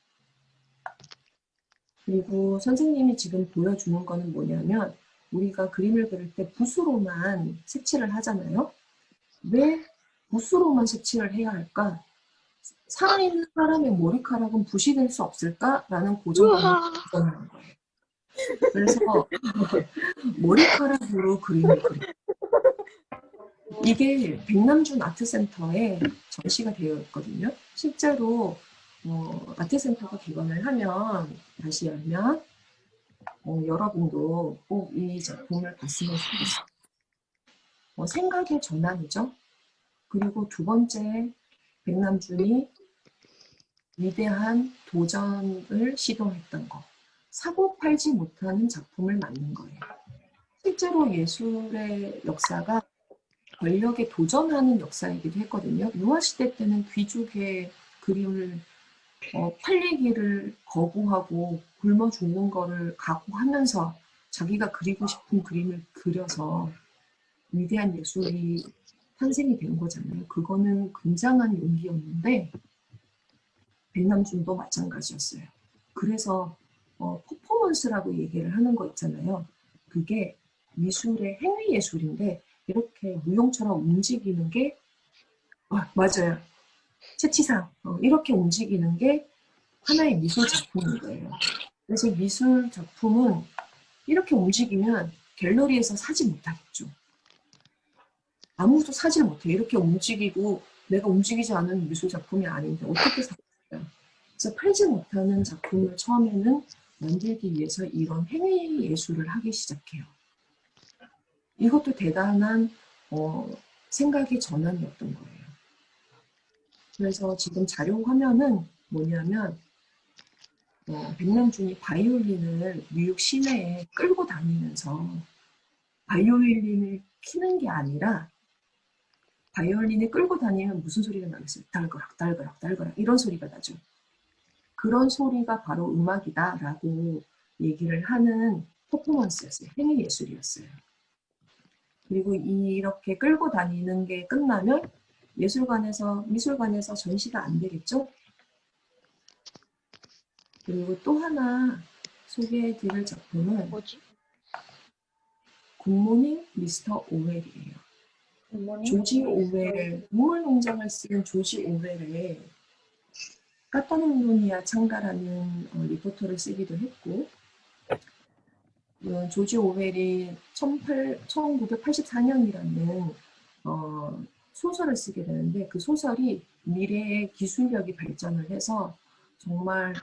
그리고 선생님이 지금 보여주는 거는 뭐냐면 우리가 그림을 그릴 때 붓으로만 색칠을 하잖아요. 왜 붓으로만 색칠을 해야 할까? 살아있는 사람의 머리카락은 붓이 될 수 없을까라는 고정관념을 우와. 가정하는 거예요. 그래서 머리카락으로 그림을 그려요. 이게 백남준 아트센터에 전시가 되어 있거든요. 실제로 아트센터가 개관을 하면, 다시 열면 여러분도 꼭 이 작품을 봤으면 좋겠어요. 생각의 전환이죠. 그리고 두 번째, 백남준이 위대한 도전을 시도했던 거. 사고 팔지 못하는 작품을 만든 거예요. 실제로 예술의 역사가 권력에 도전하는 역사이기도 했거든요. 유아시대 때는 귀족의 그림을 팔리기를 거부하고 굶어 죽는 거를 각오하면서 자기가 그리고 싶은 그림을 그려서 위대한 예술이 탄생이 된 거잖아요. 그거는 굉장한 용기였는데 백남준도 마찬가지였어요. 그래서 퍼포먼스라고 얘기를 하는 거 있잖아요. 그게 미술의 행위 예술인데 이렇게 무용처럼 움직이는 게 맞아요. 채치상 이렇게 움직이는 게 하나의 미술 작품인 거예요. 그래서 미술 작품은 이렇게 움직이면 갤러리에서 사지 못하겠죠. 아무도 사지를 못해요. 이렇게 움직이고 내가 움직이지 않은 미술 작품이 아닌데 어떻게 사겠어요. 그래서 팔지 못하는 작품을 처음에는 만들기 위해서 이런 행위 예술을 하기 시작해요. 이것도 대단한 생각의 전환이었던 거예요. 그래서 지금 자료 화면은 뭐냐면 백남준이 바이올린을 뉴욕 시내에 끌고 다니면서 바이올린을 키는 게 아니라 바이올린을 끌고 다니면 무슨 소리가 나겠어요? 달그락 달그락 달그락 이런 소리가 나죠. 그런 소리가 바로 음악이다라고 얘기를 하는 퍼포먼스였어요. 행위 예술이었어요. 그리고 이렇게 끌고 다니는 게 끝나면 미술관에서 전시가 안 되겠죠? 그리고 또 하나 소개해드릴 작품은 뭐지? 굿모닝 미스터 오웰이에요. 조지 오웰, 동물농장을 쓴 조지 오웰의 카탈루니아 창가라는 리포터를 쓰기도 했고, 조지 오웰이 1984년이라는 소설을 쓰게 되는데 그 소설이 미래의 기술력이 발전을 해서 정말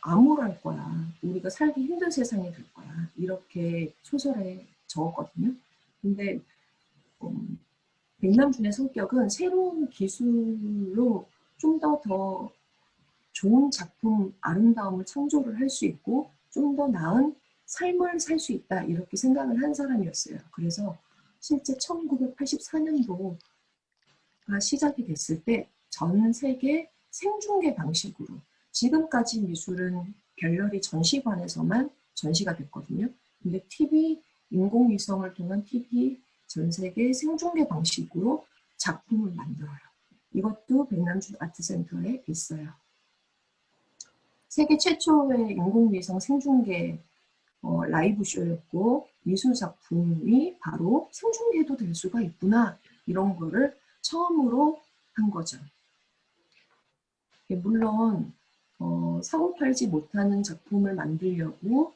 암울할 거야. 우리가 살기 힘든 세상이 될 거야. 이렇게 소설에 적었거든요. 근데 백남준의 성격은 새로운 기술로 좀 더 좋은 작품, 아름다움을 창조를 할 수 있고 좀 더 나은 삶을 살 수 있다 이렇게 생각을 한 사람이었어요. 그래서 실제 1984년도가 시작이 됐을 때 전 세계 생중계 방식으로 지금까지 미술은 갤러리 전시관에서만 전시가 됐거든요. 근데 TV, 인공위성을 통한 TV 전 세계 생중계 방식으로 작품을 만들어요. 이것도 백남준 아트센터에 있어요. 세계 최초의 인공위성 생중계 라이브 쇼였고 미술 작품이 바로 생중계도 될 수가 있구나 이런 거를 처음으로 한 거죠. 물론 사고 팔지 못하는 작품을 만들려고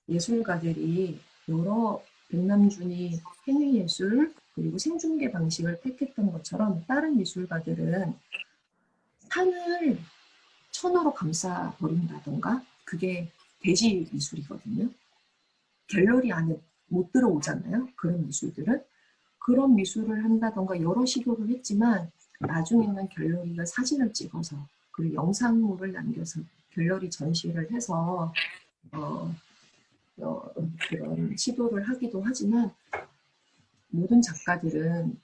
예술가들이 여러 백남준이 행위예술 그리고 생중계 방식을 택했던 것처럼 다른 미술가들은 산을 천으로 감싸버린다던가 그게 대지 미술이거든요. 갤러리 안에 못 들어오잖아요. 그런 미술들은. 그런 미술을 한다던가 여러 시도를 했지만 나중에는 갤러리가 사진을 찍어서 그리고 영상물을 남겨서 갤러리 전시를 해서 그런 시도를 하기도 하지만 모든 작가들은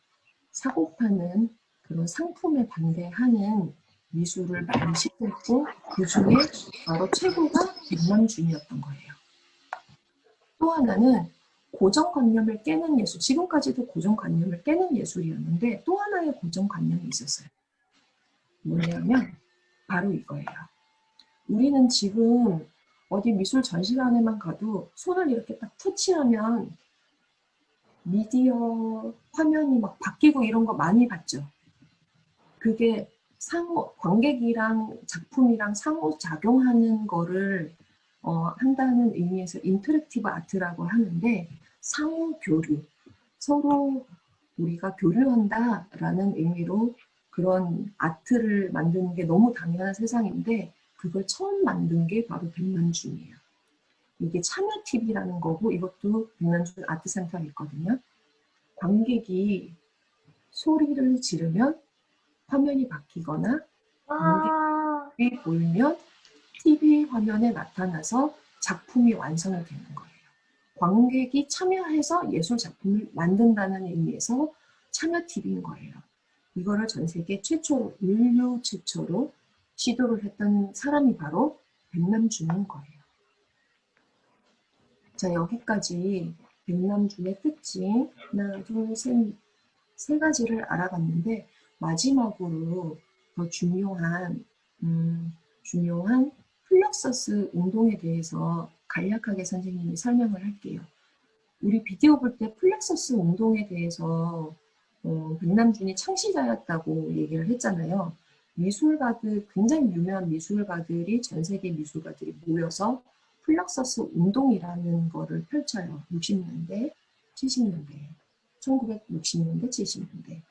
사고 파는 그런 상품에 반대하는 미술을 많이 시도했고 그 중에 바로 최고가 백남준이었던 거예요. 또 하나는 고정관념을 깨는 예술, 지금까지도 고정관념을 깨는 예술이었는데 또 하나의 고정관념이 있었어요. 뭐냐면 바로 이거예요. 우리는 지금 어디 미술 전시관에만 가도 손을 이렇게 딱 터치하면 미디어 화면이 막 바뀌고 이런 거 많이 봤죠. 그게 관객이랑 작품이랑 상호작용하는 거를 한다는 의미에서 인터랙티브 아트라고 하는데 상호 교류, 서로 우리가 교류한다라는 의미로 그런 아트를 만드는 게 너무 당연한 세상인데 그걸 처음 만든 게 바로 백남준이에요. 이게 참여TV라는 거고 이것도 백남준 아트센터에 있거든요. 관객이 소리를 지르면 화면이 바뀌거나 관객이 보이면 TV 화면에 나타나서 작품이 완성이 되는 거예요. 관객이 참여해서 예술 작품을 만든다는 의미에서 참여TV인 거예요. 이거를 전 세계 최초로, 인류 최초로 시도를 했던 사람이 바로 백남준인 거예요. 자, 여기까지 백남준의 특징, 하나, 둘, 셋, 세 가지를 알아봤는데 마지막으로 더 중요한 플럭서스 운동에 대해서 간략하게 선생님이 설명을 할게요. 우리 비디오 볼 때 플럭서스 운동에 대해서 백남준이 창시자였다고 얘기를 했잖아요. 미술가들, 굉장히 유명한 미술가들이 전 세계 미술가들이 모여서 플럭서스 운동이라는 거를 펼쳐요. 60년대, 70년대, 1960년대, 70년대.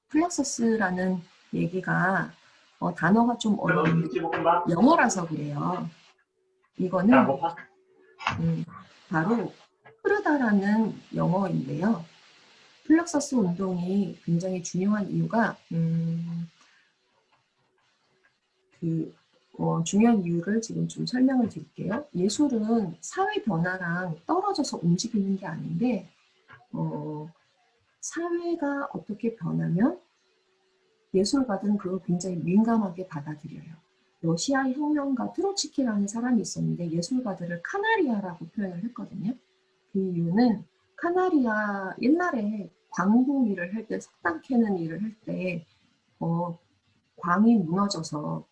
플럭서스라는 얘기가 단어가 좀 어려운데 영어라서 그래요. 이거는 바로 흐르다라는 영어인데요. 플럭서스 운동이 굉장히 중요한 이유가 중요한 이유를 지금 좀 설명을 드릴게요. 예술은 사회 변화랑 떨어져서 움직이는 게 아닌데 사회가 어떻게 변하면 예술가들은 그걸 굉장히 민감하게 받아들여요. 러시아 혁명가 트로츠키라는 사람이 있었는데 예술가들을 카나리아라고 표현을 했거든요. 그 이유는 카나리아 옛날에 광부 일을 할 때 석탄 캐는 일을 할 때 광이 무너져서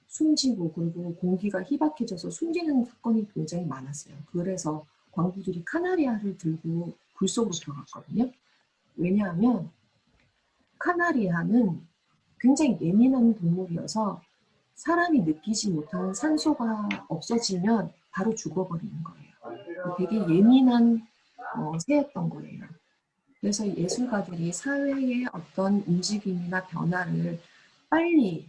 숨지고 그리고 공기가 희박해져서 숨지는 사건이 굉장히 많았어요. 그래서 광부들이 카나리아를 들고 불 속으로 들어갔거든요. 왜냐하면 카나리아는 굉장히 예민한 동물이어서 사람이 느끼지 못하는 산소가 없어지면 바로 죽어버리는 거예요. 되게 예민한 새였던 거예요. 그래서 예술가들이 사회의 어떤 움직임이나 변화를 빨리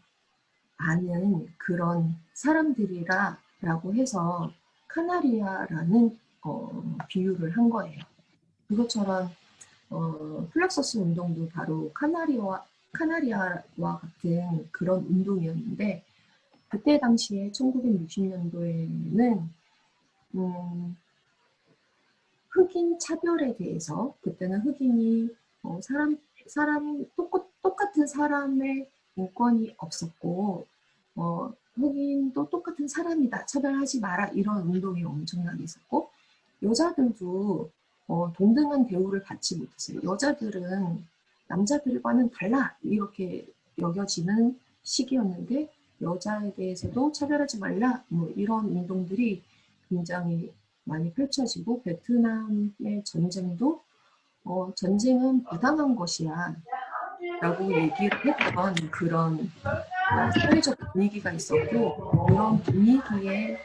아는 그런 사람들이라고 해서 카나리아라는 비유를 한 거예요. 그것처럼 플럭서스 운동도 바로 카나리아와 같은 그런 운동이었는데 그때 당시에 1960년도에는 흑인 차별에 대해서 그때는 흑인이 똑같은 사람의 인권이 없었고 흑인도 똑같은 사람이다 차별하지 마라 이런 운동이 엄청나게 있었고 여자들도 동등한 대우를 받지 못했어요. 여자들은 남자들과는 달라 이렇게 여겨지는 시기였는데 여자에 대해서도 차별하지 말라 뭐 이런 운동들이 굉장히 많이 펼쳐지고 베트남의 전쟁도 전쟁은 부당한 것이야 라고 얘기를 했던 그런 사회적 분위기가 있었고 그런 분위기에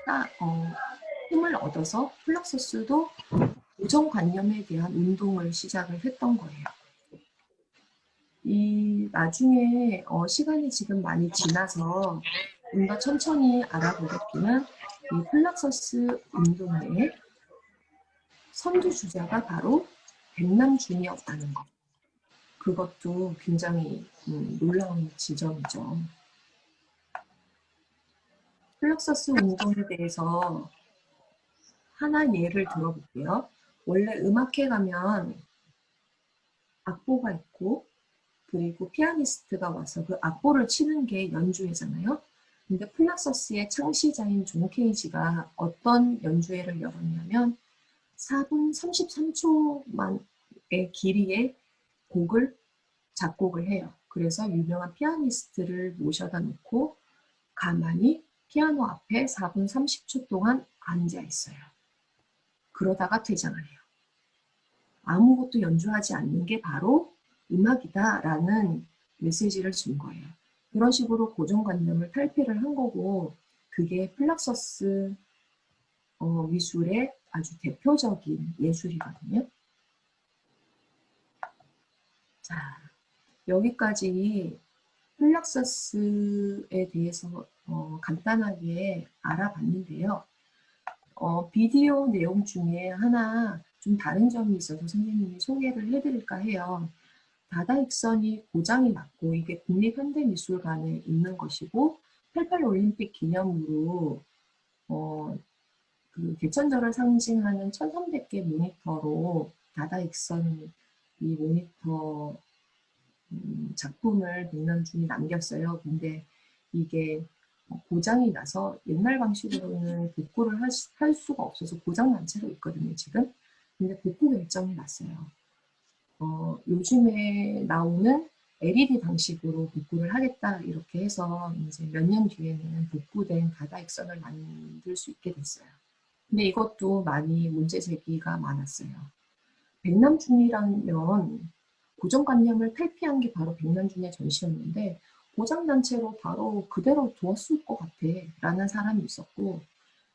힘을 얻어서 플럭서스도 고정관념에 대한 운동을 시작을 했던 거예요. 나중에 시간이 지금 많이 지나서 좀 더 천천히 알아보겠지만 이 플럭서스 운동의 선두주자가 바로 백남준이었다는 것. 그것도 굉장히 놀라운 지점이죠. 플럭서스 운동에 대해서 하나 예를 들어볼게요. 원래 음악회 가면 악보가 있고 그리고 피아니스트가 와서 그 악보를 치는 게 연주회잖아요. 근데 플락서스의 창시자인 존 케이지가 어떤 연주회를 열었냐면 4분 33초만의 길이의 곡을 작곡을 해요. 그래서 유명한 피아니스트를 모셔다 놓고 가만히 피아노 앞에 4분 30초 동안 앉아 있어요. 그러다가 퇴장을 해요. 아무것도 연주하지 않는 게 바로 음악이다라는 메시지를 준 거예요. 그런 식으로 고정관념을 탈피를 한 거고 그게 플락서스 미술의 아주 대표적인 예술이거든요. 자, 여기까지 플락서스에 대해서 간단하게 알아봤는데요. 비디오 내용 중에 하나 좀 다른 점이 있어서 선생님이 소개를 해드릴까 해요. 다다익선이 고장이 났고 이게 국립현대미술관에 있는 것이고 88 올림픽 기념으로 그 개천절을 상징하는 1300개 모니터로 다다익선 이 모니터 작품을 백남준이 남겼어요. 근데 이게 고장이 나서 옛날 방식으로는 복구를 할 수가 없어서 고장난 채로 있거든요, 지금. 근데 복구 결정이 났어요. 요즘에 나오는 LED 방식으로 복구를 하겠다 이렇게 해서 이제 몇 년 뒤에는 복구된 다다익선을 만들 수 있게 됐어요. 근데 이것도 많이 문제 제기가 많았어요. 백남준이라면 고정관념을 탈피한 게 바로 백남준의 전시였는데 고장난 채로 바로 그대로 두었을 것 같아 라는 사람이 있었고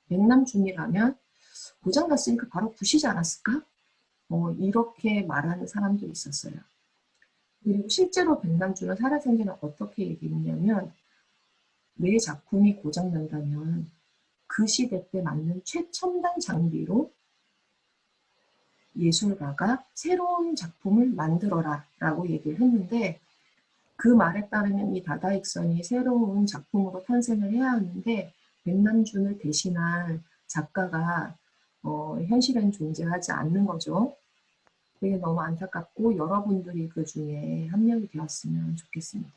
백남준이라면 고장났으니까 바로 부시지 않았을까? 이렇게 말하는 사람도 있었어요. 그리고 실제로 백남준은 살아생전에 어떻게 얘기했냐면 내 작품이 고장난다면 그 시대 때 맞는 최첨단 장비로 예술가가 새로운 작품을 만들어라 라고 얘기를 했는데 그 말에 따르면 이 다다익선이 새로운 작품으로 탄생을 해야 하는데 백남준을 대신할 작가가 현실엔 존재하지 않는 거죠. 되게 너무 안타깝고 여러분들이 그 중에 한 명이 되었으면 좋겠습니다.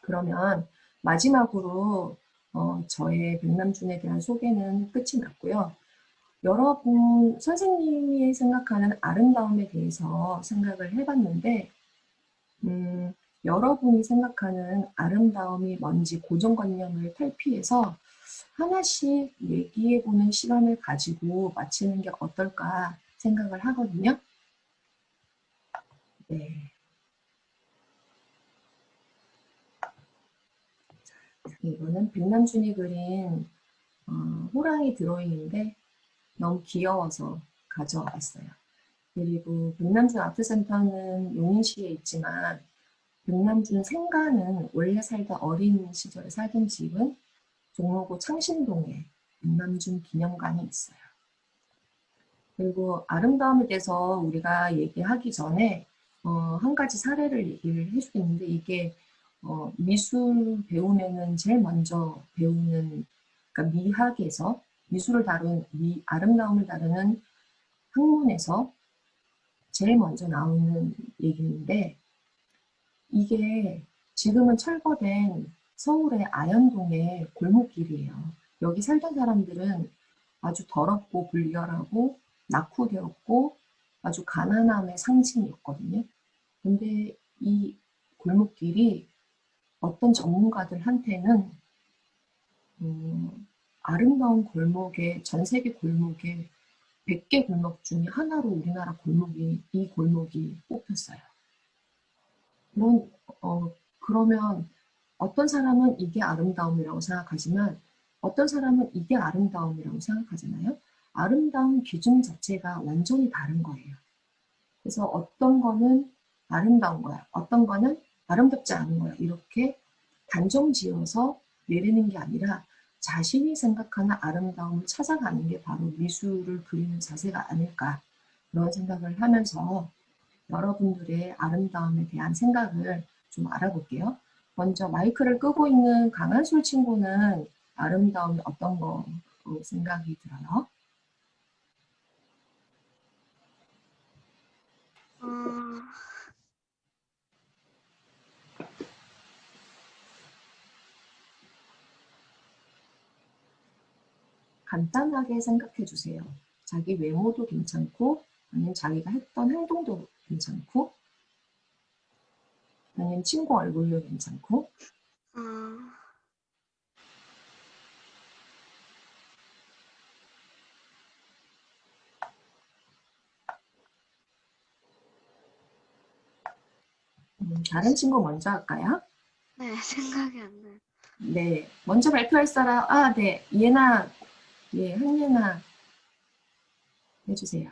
그러면 마지막으로 저의 백남준에 대한 소개는 끝이 났고요. 여러분 선생님이 생각하는 아름다움에 대해서 생각을 해봤는데 여러분이 생각하는 아름다움이 뭔지 고정관념을 탈피해서 하나씩 얘기해보는 시간을 가지고 마치는 게 어떨까 생각을 하거든요. 네. 이거는 백남준이 그린 호랑이 드로잉인데 너무 귀여워서 가져왔어요. 그리고 백남준 아트센터는 용인시에 있지만 백남준 생가는 원래 살던 어린 시절에 살던 집은 종로구 창신동에 백남준 기념관이 있어요. 그리고 아름다움에 대해서 우리가 얘기하기 전에 한 가지 사례를 얘기를 해주겠는데 이게 미술 배우면은 제일 먼저 배우는 그러니까 미학에서 미술을 다룬 아름다움을 다루는 학문에서 제일 먼저 나오는 얘기인데 이게 지금은 철거된 서울의 아현동의 골목길이에요. 여기 살던 사람들은 아주 더럽고 불결하고 낙후되었고 아주 가난함의 상징이었거든요. 근데 이 골목길이 어떤 전문가들한테는 아름다운 골목에 전 세계 골목에 100개 골목 중에 하나로 우리나라 골목이 이 골목이 뽑혔어요. 그러면 어떤 사람은 이게 아름다움이라고 생각하지만 어떤 사람은 이게 아름다움이라고 생각하잖아요. 아름다움 기준 자체가 완전히 다른 거예요. 그래서 어떤 거는 아름다운 거야. 어떤 거는 아름답지 않은 거야. 이렇게 단정 지어서 내리는 게 아니라 자신이 생각하는 아름다움을 찾아가는 게 바로 미술을 그리는 자세가 아닐까 그런 생각을 하면서 여러분들의 아름다움에 대한 생각을 좀 알아볼게요. 먼저 마이크를 끄고 있는 강한솔 친구는 아름다움이 어떤 거 생각이 들어요? 간단하게 생각해 주세요. 자기 외모도 괜찮고, 아니면 자기가 했던 행동도 괜찮고, 아니면 친구 얼굴도 괜찮고. 아, 다른 친구 먼저 할까요? 네, 생각이 안 나요. 네, 먼저 발표할 사람, 아, 네, 예나, 예, 한예나 해주세요.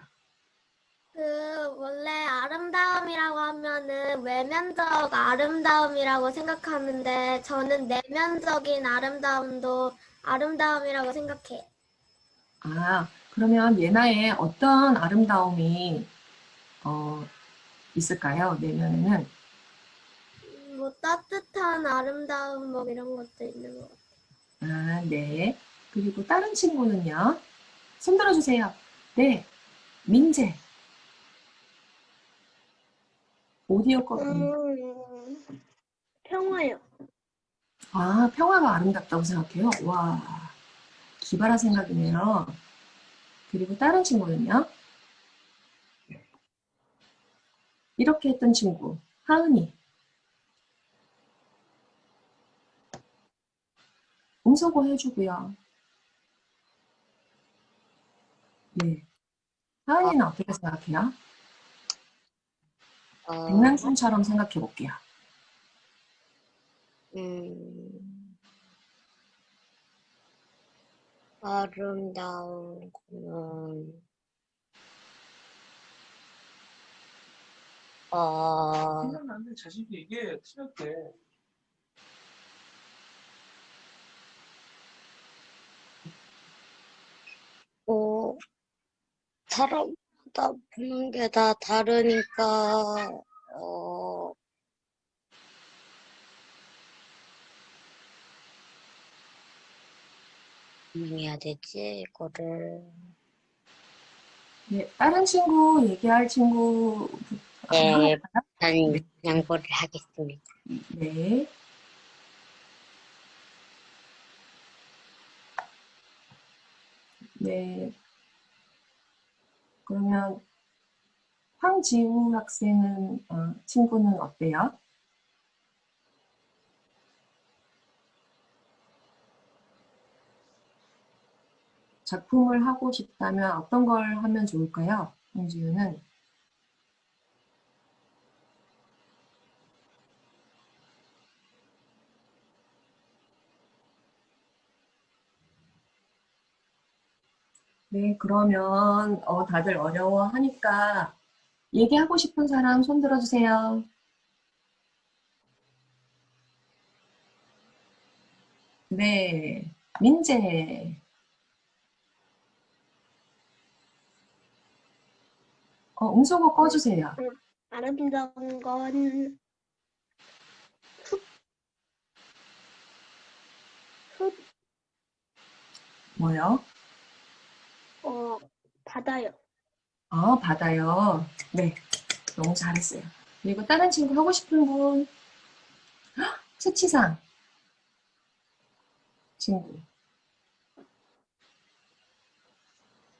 원래 아름다움이라고 하면은 외면적 아름다움이라고 생각하는데 저는 내면적인 아름다움도 아름다움이라고 생각해요. 아, 그러면 예나의 어떤 아름다움이 있을까요? 내면에는. 뭐 따뜻한 아름다움 뭐 이런 것도 있는 것 같아요. 아, 네. 그리고 다른 친구는요? 손 들어주세요. 네, 민재. 오디오 꺼. 평화요. 아, 평화가 아름답다고 생각해요? 와, 기발한 생각이네요. 그리고 다른 친구는요? 이렇게 했던 친구, 하은이. 음소거 해주고요. 네. 아, 하은이는 어떻게 생각해요? 어, 백남순처럼 생각해 볼게요. 음, 아름다운 거는, 생각나는데 자식이 이게 틀렸대. 어, 사람마다 보는 게 다 다르니까, 어, 해야 되지, 이거를. 네, 다른 친구 얘기할 친구 네, 할까요? 난 네, 양보를 하겠습니다. 네, 네. 그러면 황지우 학생은 친구는 어때요? 작품을 하고 싶다면 어떤 걸 하면 좋을까요? 황지우는. 네, 그러면 다들 어려워하니까 얘기하고 싶은 사람 손 들어주세요. 네, 민재. 음소거 꺼주세요. 아름다운 건 숲, 뭐요? 바다요. 바다요. 네, 너무 잘했어요. 그리고 다른 친구 하고 싶은 분, 채치상 친구.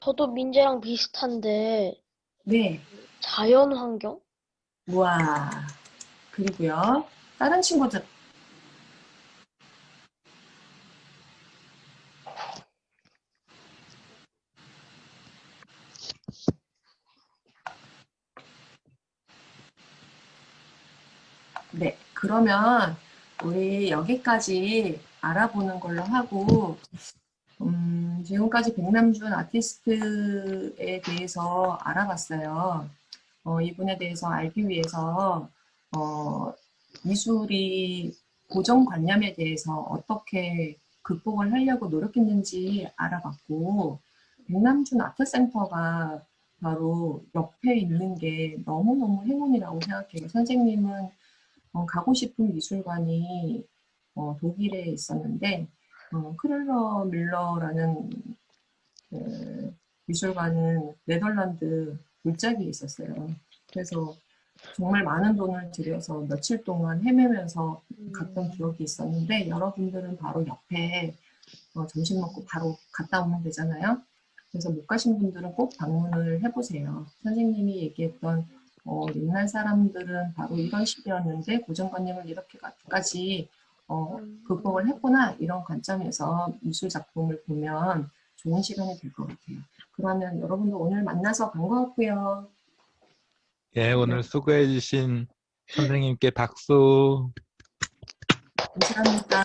저도 민재랑 비슷한데 네, 자연 환경? 우와. 그리고요, 다른 친구들. 네, 그러면 우리 여기까지 알아보는 걸로 하고, 지금까지 백남준 아티스트에 대해서 알아봤어요. 이분에 대해서 알기 위해서 미술이 고정관념에 대해서 어떻게 극복을 하려고 노력했는지 알아봤고, 백남준 아트센터가 바로 옆에 있는 게 너무너무 행운이라고 생각해요. 선생님은 가고 싶은 미술관이 독일에 있었는데, 크를러 밀러라는 미술관은 네덜란드 물짝에 있었어요. 그래서 정말 많은 돈을 들여서 며칠 동안 헤매면서 갔던 기억이 있었는데 여러분들은 바로 옆에 점심 먹고 바로 갔다 오면 되잖아요. 그래서 못 가신 분들은 꼭 방문을 해보세요. 선생님이 얘기했던 옛날 사람들은 바로 이런 식이었는데 고정관념을 이렇게까지 극복을 했구나, 이런 관점에서 미술 작품을 보면 좋은 시간이 될 것 같아요. 그러면 여러분도 오늘 만나서 반가웠고요. 예, 오늘 수고해 주신 선생님께 박수. 감사합니다.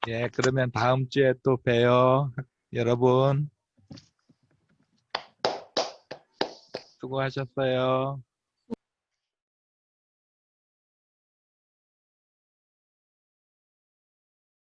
예, 그러면 다음 주에 또 봬요. 여러분, 수고하셨어요.